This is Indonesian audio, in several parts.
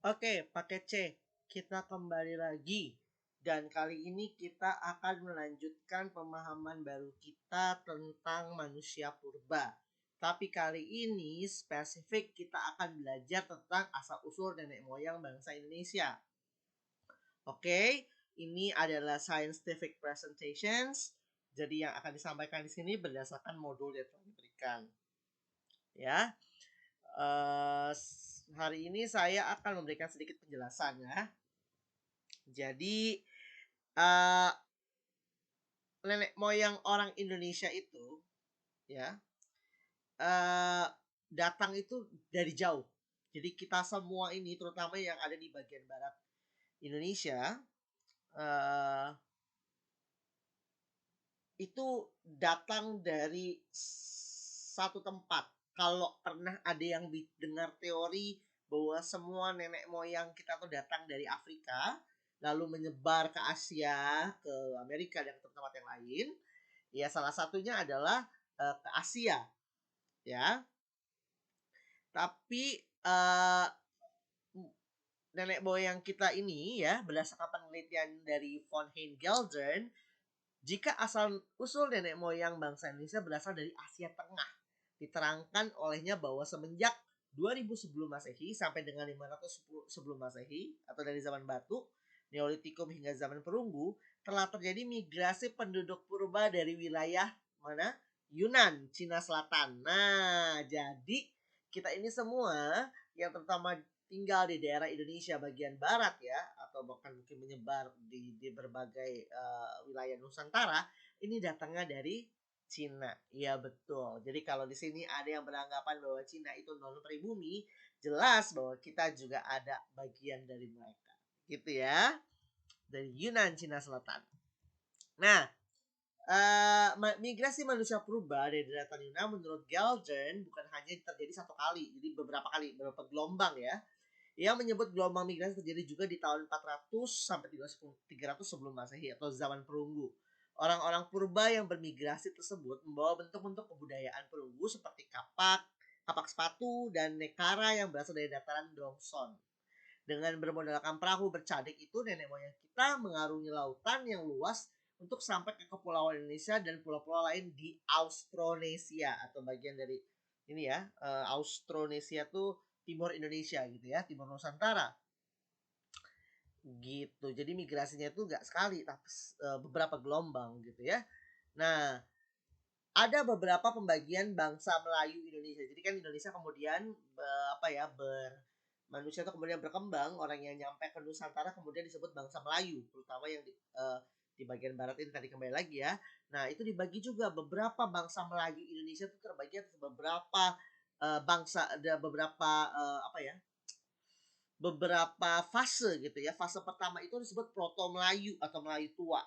Oke, paket C. Kita kembali lagi. Dan kali ini kita akan melanjutkan pemahaman baru kita tentang manusia purba. Tapi kali ini spesifik kita akan belajar tentang asal-usul nenek moyang bangsa Indonesia. Oke, ini adalah scientific presentations. Jadi yang akan disampaikan di sini berdasarkan modul yang telah diberikan. Ya, hari ini saya akan memberikan sedikit penjelasan ya. Jadi nenek moyang orang Indonesia itu ya datang itu dari jauh. Jadi kita semua ini terutama yang ada di bagian barat Indonesia itu datang dari satu tempat. Kalau pernah ada yang dengar teori bahwa semua nenek moyang kita tuh datang dari Afrika, lalu menyebar ke Asia, ke Amerika dan ke tempat yang lain, ya salah satunya adalah ke Asia, ya. Tapi nenek moyang kita ini ya berdasarkan penelitian dari von Heingelsen, jika asal usul nenek moyang bangsa Indonesia berasal dari Asia Tengah. Diterangkan olehnya bahwa semenjak 2000 sebelum Masehi sampai dengan 500 sebelum Masehi atau dari zaman batu, Neolitikum hingga zaman perunggu, telah terjadi migrasi penduduk purba dari wilayah mana? Yunan, Cina Selatan. Nah, jadi kita ini semua yang terutama tinggal di daerah Indonesia bagian barat ya, atau bahkan mungkin menyebar di berbagai wilayah Nusantara, ini datangnya dari Cina. Iya betul. Jadi kalau di sini ada yang beranggapan bahwa Cina itu non pribumi, jelas bahwa kita juga ada bagian dari mereka. Gitu ya. Dari Yunan, Cina Selatan. Nah, migrasi manusia purba dari daratan Yunan menurut Galden bukan hanya terjadi satu kali, jadi beberapa kali, beberapa gelombang ya. Ia menyebut gelombang migrasi terjadi juga di tahun 400 sampai 300 sebelum Masehi atau zaman perunggu. Orang-orang purba yang bermigrasi tersebut membawa bentuk-bentuk kebudayaan perunggu seperti kapak, kapak sepatu, dan nekara yang berasal dari dataran Dongson. Dengan bermodalkan perahu bercadik itu, nenek moyang kita mengarungi lautan yang luas untuk sampai ke kepulauan Indonesia dan pulau-pulau lain di Austronesia atau bagian dari ini ya, Austronesia tuh timur Indonesia gitu ya, timur Nusantara gitu. Jadi migrasinya itu nggak sekali tapi beberapa gelombang gitu ya. Nah, ada beberapa pembagian bangsa Melayu Indonesia. Jadi kan Indonesia kemudian manusia itu kemudian berkembang, orang yang nyampe ke Nusantara kemudian disebut bangsa Melayu, terutama yang di bagian barat ini tadi kembali lagi ya. Nah, itu dibagi juga beberapa bangsa Melayu Indonesia itu terbagi atas beberapa bangsa, ada beberapa beberapa fase gitu ya. Fase pertama itu disebut Proto Melayu atau Melayu Tua.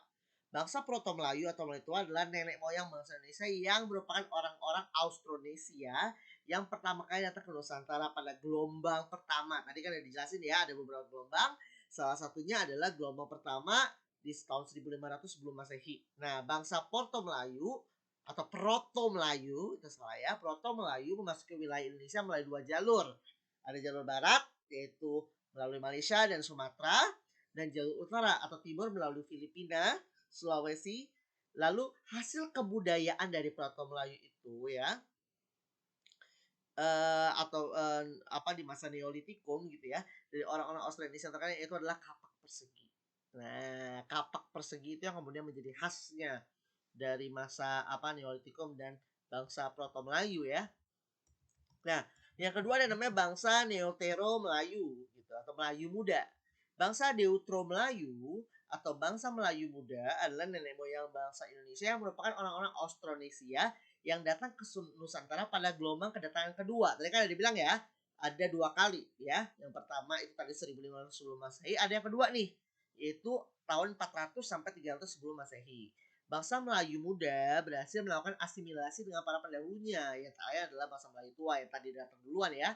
Bangsa Proto Melayu atau Melayu Tua adalah nenek moyang bangsa Indonesia yang merupakan orang-orang Austronesia yang pertama kali datang ke Nusantara pada gelombang pertama. Tadi kan udah dijelasin ya, ada beberapa gelombang. Salah satunya adalah gelombang pertama di tahun 1500 sebelum Masehi. Nah, bangsa Proto Melayu atau Proto Melayu, itu salah ya, Proto Melayu memasuki wilayah Indonesia melalui dua jalur. Ada jalur barat, yaitu melalui Malaysia dan Sumatera, dan jalur utara atau timur melalui Filipina, Sulawesi. Lalu hasil kebudayaan dari Proto Melayu itu ya, di masa Neolitikum gitu ya, dari orang-orang Australasia terkait itu adalah kapak persegi. Nah, kapak persegi itu yang kemudian menjadi khasnya dari masa Neolitikum dan bangsa Proto Melayu ya. Nah, yang kedua ada namanya bangsa Neotero Melayu gitu atau Melayu Muda. Bangsa Deutro Melayu atau bangsa Melayu Muda adalah nenek moyang bangsa Indonesia yang merupakan orang-orang Austronesia yang datang ke Nusantara pada gelombang kedatangan kedua. Tadi kan ada dibilang ya, ada dua kali ya. Yang pertama itu tadi 1500 sebelum Masehi, ada yang kedua nih, yaitu tahun 400 sampai 300 sebelum Masehi. Bangsa Melayu Muda berhasil melakukan asimilasi dengan para pendahulunya. Yang terakhir adalah bangsa Melayu Tua yang tadi datang duluan ya.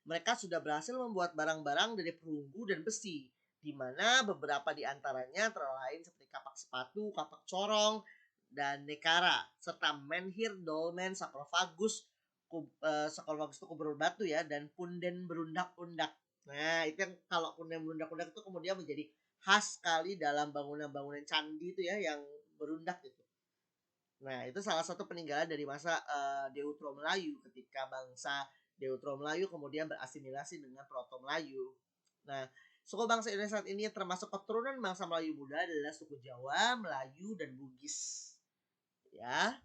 Mereka sudah berhasil membuat barang-barang dari perunggu dan besi, di mana beberapa di antaranya antara lain seperti kapak sepatu, kapak corong, dan nekara, serta menhir, dolmen, sarkofagus itu kubur batu ya, dan punden berundak-undak. Nah, itu yang kalau kemudian berundak-undak itu kemudian menjadi khas sekali dalam bangunan-bangunan candi itu ya yang berundak gitu. Nah, itu salah satu peninggalan dari masa Deutero Melayu ketika bangsa Deutero Melayu kemudian berasimilasi dengan Proto Melayu. Nah, suku bangsa Indonesia saat ini yang termasuk keturunan bangsa Melayu Buddha adalah suku Jawa, Melayu, dan Bugis. Ya.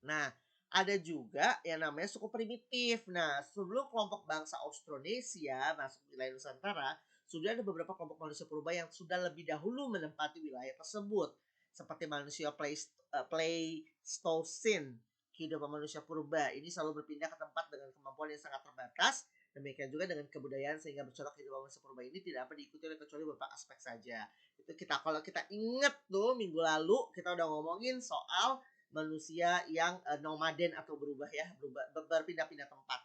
Nah, ada juga yang namanya suku primitif. Nah, sebelum kelompok bangsa Austronesia masuk wilayah Nusantara, sudah ada beberapa kelompok manusia purba yang sudah lebih dahulu menempati wilayah tersebut. Seperti manusia Pleistocene, kehidupan manusia purba. Ini selalu berpindah ke tempat dengan kemampuan yang sangat terbatas. Demikian juga dengan kebudayaan sehingga bercorak kehidupan manusia purba ini tidak dapat diikuti oleh kecuali beberapa aspek saja. Itu kita kalau kita ingat tuh minggu lalu kita udah ngomongin soal manusia yang nomaden atau berubah ya, berpindah-pindah tempat.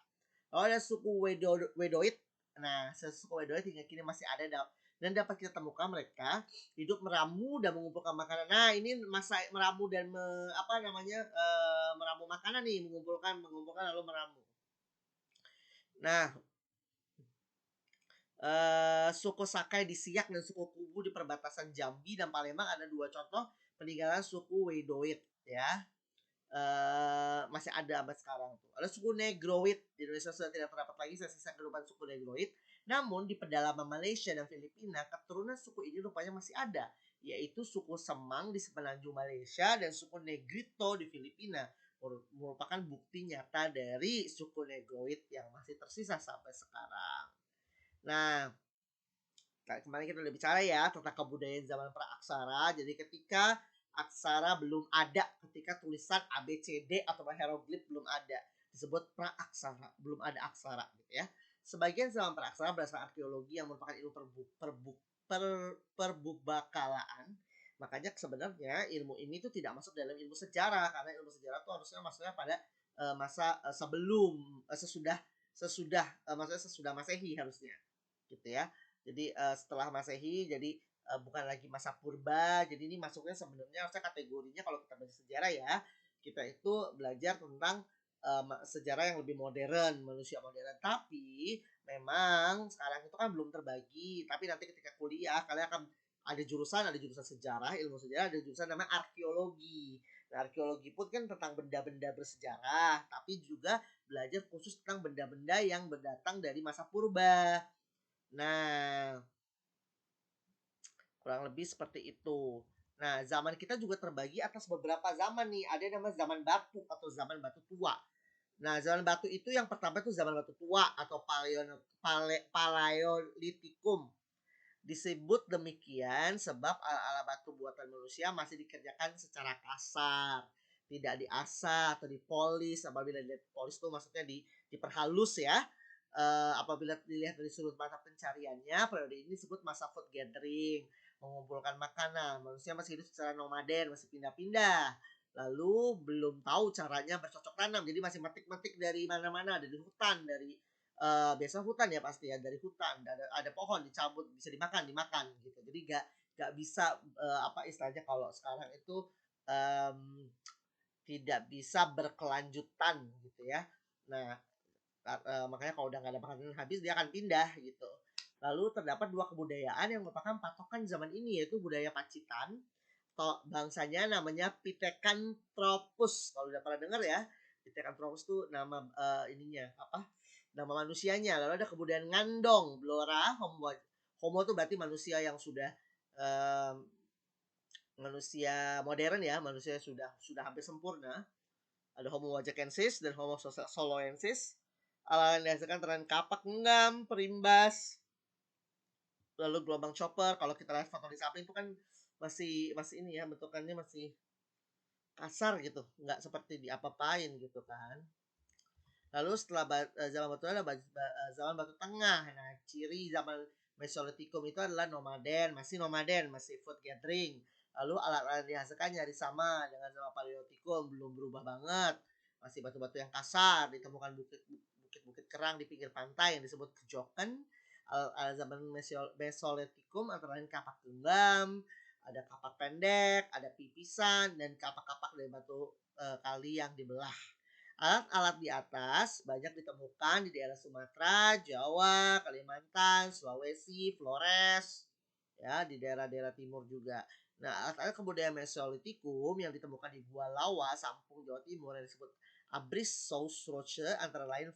Kalau ada suku Wedoid, nah suku Wedoid hingga kini masih ada dan dapat kita temukan mereka hidup meramu dan mengumpulkan makanan. Nah, ini masa meramu dan meramu makanan nih, mengumpulkan lalu meramu. Nah, suku Sakai di Siak dan suku Kubu di perbatasan Jambi dan Palembang ada dua contoh peninggalan suku Wedoid ya. Masih ada sampai sekarang tuh. Ada suku Negroid di Indonesia sudah tidak terdapat lagi sisa kehidupan suku Negroid. Namun di pedalaman Malaysia dan Filipina keturunan suku ini rupanya masih ada, yaitu suku Semang di semenanjung Malaysia dan suku Negrito di Filipina merupakan bukti nyata dari suku Negroid yang masih tersisa sampai sekarang. Nah, kemarin kita udah bicara ya tentang kebudayaan zaman praaksara. Jadi ketika aksara belum ada, ketika tulisan ABCD atau hieroglif belum ada, disebut praaksara, belum ada aksara gitu ya. Sebagian zaman praaksara berdasarkan arkeologi yang merupakan ilmu perbubakalaan. Makanya sebenarnya ilmu ini tuh tidak masuk dalam ilmu sejarah karena ilmu sejarah tuh harusnya masuknya pada masa sebelum maksudnya sesudah Masehi harusnya gitu ya. Jadi setelah Masehi jadi bukan lagi masa purba. Jadi ini masuknya sebenarnya harusnya kategorinya kalau kita belajar sejarah ya, kita itu belajar tentang sejarah yang lebih modern, manusia modern. Tapi memang sekarang itu kan belum terbagi. Tapi nanti ketika kuliah kalian akan ada jurusan sejarah, ilmu sejarah, ada jurusan namanya arkeologi. Nah, arkeologi pun kan tentang benda-benda bersejarah, tapi juga belajar khusus tentang benda-benda yang berdatang dari masa purba. Nah, kurang lebih seperti itu. Nah, zaman kita juga terbagi atas beberapa zaman nih. Ada yang namanya zaman batu atau zaman batu tua. Nah, zaman batu itu yang pertama itu zaman batu tua atau Paleolitikum. Disebut demikian sebab ala-ala batu buatan manusia masih dikerjakan secara kasar, tidak diasah atau dipolis. Apabila dipolis itu maksudnya diperhalus ya. Apabila dilihat dari sudut mata pencariannya, periode ini disebut masa food gathering, mengumpulkan makanan. Manusia masih hidup secara nomaden, masih pindah-pindah. Lalu belum tahu caranya bercocok tanam, jadi masih metik-metik dari mana-mana, dari hutan, dari biasa hutan ya pasti ya, dari hutan ada pohon dicabut bisa dimakan gitu. Jadi gak bisa apa istilahnya kalau sekarang itu um, tidak bisa berkelanjutan gitu ya. Nah, makanya kalau udah gak ada makanan habis dia akan pindah gitu. Lalu terdapat dua kebudayaan yang merupakan patokan zaman ini, yaitu budaya Pacitan, bangsanya namanya Pithecanthropus. Kalau udah pernah dengar ya, Pithecanthropus tuh nama ininya apa? Nama manusianya. Lalu ada kebudayaan Ngandong, Blora, Homo tuh berarti manusia yang sudah manusia modern ya, manusia sudah hampir sempurna. Ada Homo wajakensis dan Homo soloensis. Alat yang dihasilkan terang kapak ngam, perimbas, lalu gelombang chopper. Kalau kita lihat foto di samping itu kan masih ini ya, bentukannya masih kasar gitu, nggak seperti diapa-apain gitu kan. Lalu setelah zaman batu ada zaman batu tengah. Nah, ciri zaman Mesolitikum itu adalah nomaden, masih food gathering. Lalu alat-alat yang dihasilkan nyaris sama dengan zaman Paleolitikum, belum berubah banget. Masih batu-batu yang kasar, ditemukan bukit-bukit kerang di pinggir pantai yang disebut kejoken. Zaman Mesolitikum antara lain kapak genggam, ada kapak pendek, ada pipisan, dan kapak-kapak dari batu kali yang dibelah. Alat-alat di atas banyak ditemukan di daerah Sumatera, Jawa, Kalimantan, Sulawesi, Flores, ya di daerah-daerah timur juga. Nah, alat-alat kebudayaan Mesolitikum yang ditemukan di Gua Lawa, Sampung, Jawa Timur yang disebut Abris Sausroche antara lain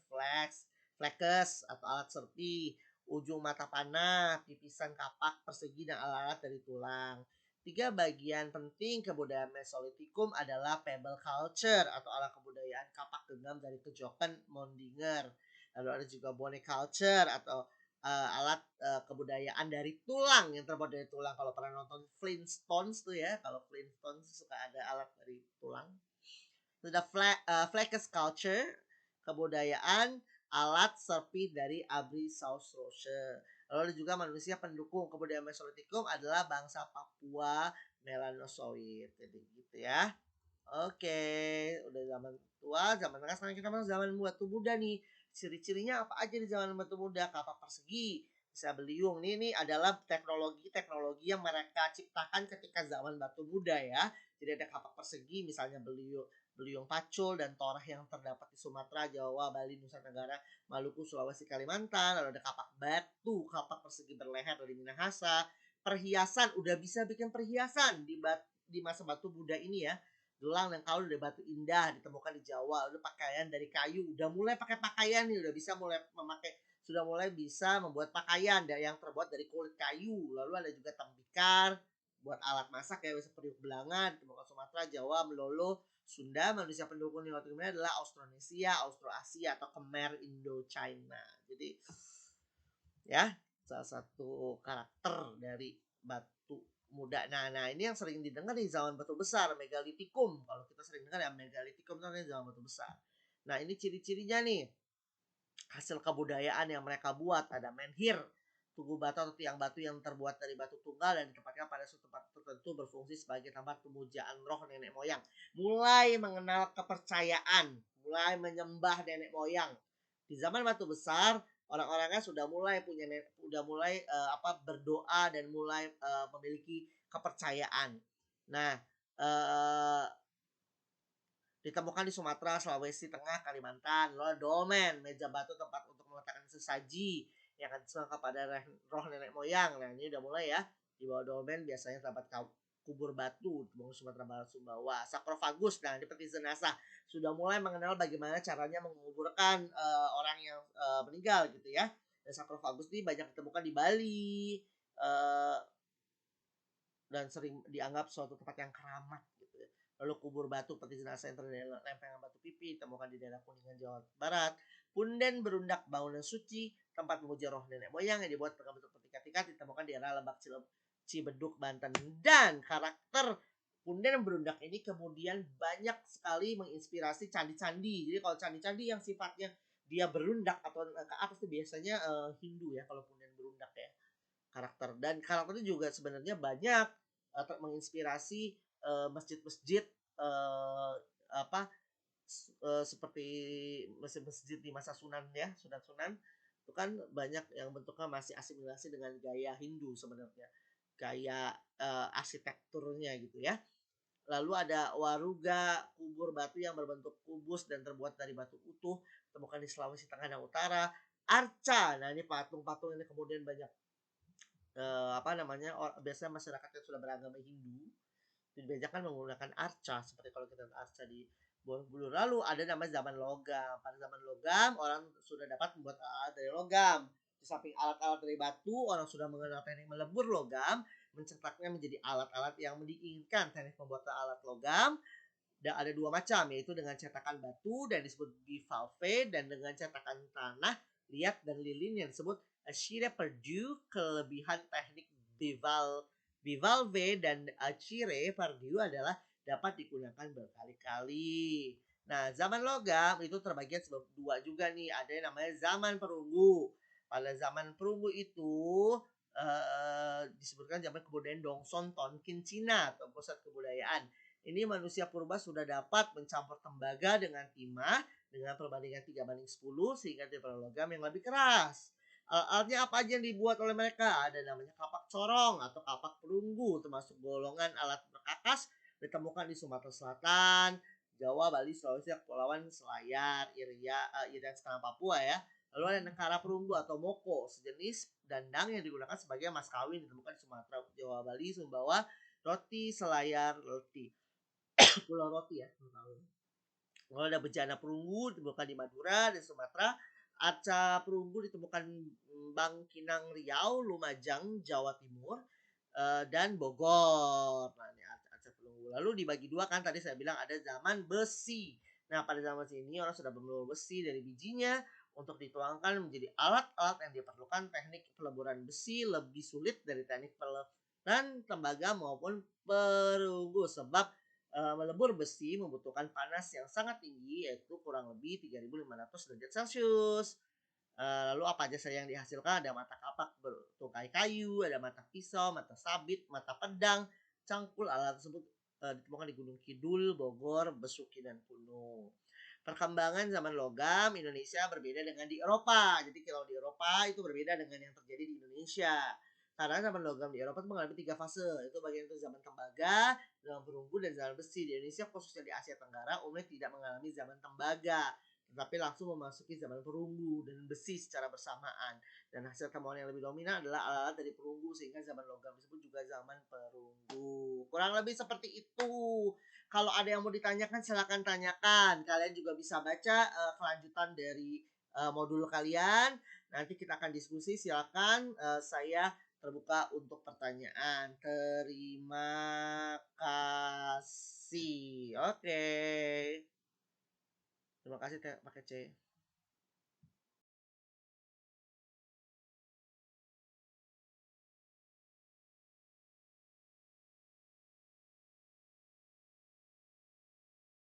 flekes atau alat serpi, ujung mata panah, pipisan kapak persegi dan alat-alat dari tulang. Tiga bagian penting kebudayaan Mesolitikum adalah pebble culture atau alat kebudayaan kapak genggam dari kejokan Mondinger. Lalu ada juga bone culture atau alat kebudayaan dari tulang yang terbuat dari tulang. Kalau pernah nonton Flintstones tuh ya, kalau Flintstones suka ada alat dari tulang. Ada Flakes culture, kebudayaan alat serpi dari Abri Sausroche. Lalu juga manusia pendukung kebudayaan Mesolitikum adalah bangsa Papua Melanozoic. Jadi gitu ya. Oke, udah zaman tua, zaman tengah, sekarang kita masuk zaman batu muda nih. Ciri-cirinya apa aja di zaman batu muda? Kapak persegi, bisa beliung. Ini adalah teknologi-teknologi yang mereka ciptakan ketika zaman batu muda ya. Jadi ada kapak persegi, misalnya beliung pacul dan torah yang terdapat di Sumatera, Jawa, Bali, Nusa Tenggara, Maluku, Sulawesi, Kalimantan. Lalu ada kapak batu, kapak persegi berleher dari Minahasa. Perhiasan, udah bisa bikin perhiasan di masa batu muda ini ya. Gelang dan kalung dari batu indah ditemukan di Jawa. Udah pakaian dari kayu, udah mulai pakai pakaian nih, udah bisa mulai memakai, sudah mulai bisa membuat pakaian yang terbuat dari kulit kayu. Lalu ada juga tembikar buat alat masak ya, seperti belangan ditemukan Sumatera, Jawa, Melolo, Sunda. Manusia pendukung di waktu ini adalah Austronesia, Austroasia atau Khmer Indochina. Jadi ya, salah satu karakter dari batu muda. Nah ini yang sering didengar di zaman batu besar, megalitikum. Kalau kita sering dengar ya megalitikum itu namanya zaman batu besar. Nah ini ciri-cirinya nih, hasil kebudayaan yang mereka buat. Ada menhir, tugu batu atau tiang batu yang terbuat dari batu tunggal dan ditempatkan pada suatu tempat tertentu, berfungsi sebagai tempat pemujaan roh nenek moyang. Mulai mengenal kepercayaan, mulai menyembah nenek moyang. Di zaman batu besar, orang-orangnya sudah mulai berdoa dan mulai memiliki kepercayaan. Nah, ditemukan di Sumatera, Sulawesi Tengah, Kalimantan. Lalu dolmen, meja batu tempat untuk meletakkan sesaji yang akan disembah kepada roh nenek moyang. Nah ini udah mulai ya. Di bawah dolmen biasanya terdapat kubur batu di Sumatera Barat, Sumbawa. Sarkofagus, nah ini peti jenazah, sudah mulai mengenal bagaimana caranya menguburkan orang yang meninggal gitu ya. Dan sarkofagus ini banyak ditemukan di Bali dan sering dianggap suatu tempat yang keramat gitu ya. Lalu kubur batu peti jenazah yang terdiri dari lempengan batu pipi ditemukan di daerah Kuningan, Jawa Barat. Punden berundak bangunan suci, tempat memuja roh nenek moyang yang dibuat dengan bentuk petikat-tikat ditemukan di daerah Lebak Cibeduk, Banten. Dan karakter punden berundak ini kemudian banyak sekali menginspirasi candi-candi. Jadi kalau candi-candi yang sifatnya dia berundak atau ke atas itu biasanya Hindu ya, kalau punden berundak ya karakter. Dan karakternya juga sebenarnya banyak menginspirasi masjid-masjid seperti masjid-masjid di masa Sunan ya, Sunan itu kan banyak yang bentuknya masih asimilasi dengan gaya Hindu sebenarnya, gaya arsitekturnya gitu ya. Lalu ada waruga, kubur batu yang berbentuk kubus dan terbuat dari batu utuh, temukan di Sulawesi Tengah dan Utara. Arca, nah ini patung-patung ini kemudian banyak biasanya masyarakat yang sudah beragama Hindu dibedakan menggunakan arca, seperti kalau kita arca di Borobudur. Lalu ada namanya zaman logam. Pada zaman logam orang sudah dapat membuat alat dari logam. Di samping alat-alat dari batu, orang sudah mengenal teknik melebur logam, mencetaknya menjadi alat-alat yang diinginkan. Teknik membuat alat logam dan ada dua macam, yaitu dengan cetakan batu dan disebut bivalve, dan dengan cetakan tanah, liat dan lilin yang disebut Achille Perdue. Kelebihan teknik bivalve dan Achille Perdue adalah dapat digunakan berkali-kali. Nah, zaman logam itu terbagi dua juga nih. Ada yang namanya zaman perunggu. Pada zaman perunggu itu disebutkan zaman kebudayaan Dongson Tonkin Cina atau pusat kebudayaan. Ini manusia purba sudah dapat mencampur tembaga dengan timah dengan perbandingan 3:10 sehingga diperoleh logam yang lebih keras. Alatnya apa aja yang dibuat oleh mereka? Ada namanya kapak corong atau kapak perunggu, termasuk golongan alat berkakas ditemukan di Sumatera Selatan, Jawa, Bali, Sulawesi, Kepulauan Selayar, Irian Selatan, Papua ya. Lalu ada Nengkara Perunggu atau Moko, sejenis dandang yang digunakan sebagai mas kawin ditemukan di Sumatera, Jawa, Bali, Sumbawa, Roti, Selayar, Roti. Pulau Roti ya. Lalu ada bejana perunggu ditemukan di Madura dan Sumatera. Arca perunggu ditemukan Bangkinang, Riau, Lumajang, Jawa Timur, dan Bogor. Nah, ini arca perunggu. Lalu dibagi dua kan tadi saya bilang ada zaman besi. Nah, pada zaman besi ini orang sudah membawa besi dari bijinya untuk dituangkan menjadi alat-alat yang diperlukan. Teknik peleburan besi lebih sulit dari teknik peleburan tembaga maupun perunggu sebab melebur besi membutuhkan panas yang sangat tinggi yaitu kurang lebih 3.500 derajat Celcius. Lalu apa aja saja yang dihasilkan? Ada mata kapak bertukai kayu, ada mata pisau, mata sabit, mata pedang, cangkul. Alat tersebut ditemukan di Gunung Kidul, Bogor, Besuki, dan Kuno. Perkembangan zaman logam Indonesia berbeda dengan di Eropa. Jadi kalau di Eropa itu berbeda dengan yang terjadi di Indonesia. Karena zaman logam di Eropa itu mengalami 3 fase. Itu bagian itu zaman tembaga, zaman perunggu, dan zaman besi. Di Indonesia khususnya di Asia Tenggara umumnya tidak mengalami zaman tembaga, tetapi langsung memasuki zaman perunggu dan besi secara bersamaan. Dan hasil temuan yang lebih dominan adalah alat-alat dari perunggu sehingga zaman logam disebut juga zaman perunggu. Kurang lebih seperti itu. Kalau ada yang mau ditanyakan silakan tanyakan. Kalian juga bisa baca kelanjutan dari modul kalian. Nanti kita akan diskusi. Silakan, saya terbuka untuk pertanyaan. Terima kasih. Oke. Terima kasih pakai C.